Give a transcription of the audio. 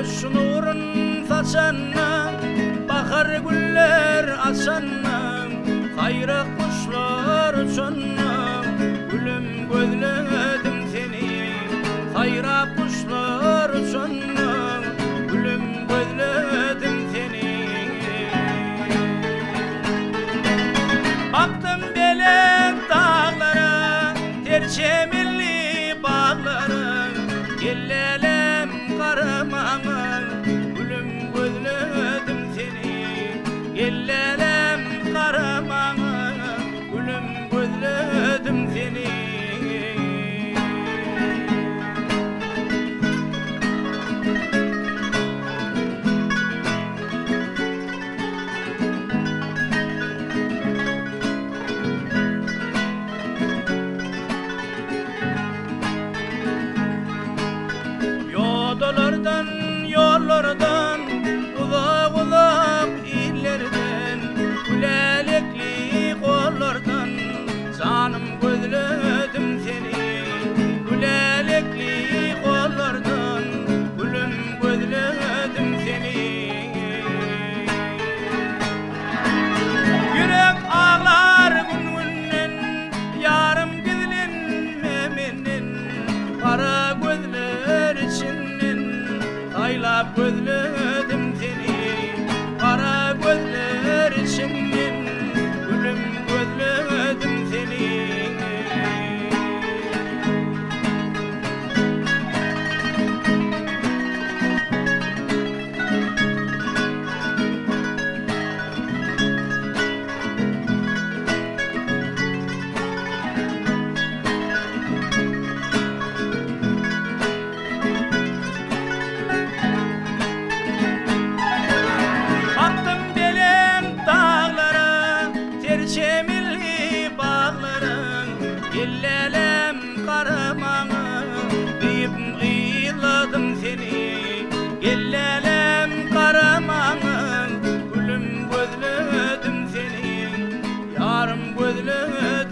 güneş nurun saçanna, bahar güller açanna, hayra kuşlar uçanna, gülüm gözledim seni. Hayra kuşlar uçanna, gülüm gözledim seni. Baktım belek dağlara, terçemelli bağlara, gellelem karamama, gülüm gözledim seni. Gellelem karamama, gülüm gözledim seni. Yollardan, yollardan, uzak uzak illerden, gülelekli kollardan, canım gözledim seni. Gülelekli kollardan, gülüm gözledim seni. Yürek ağlar gününden, yarım gizlenmeminin, kara gözler içinden aylap gözledim seni. Kara gözler içinden gülüm gözledim seni. Terçemelli bağlara, gellelem karamama, deyip gıyladım seni. Gellelem karamama, gülüm gözledim seni. Yarım gözledim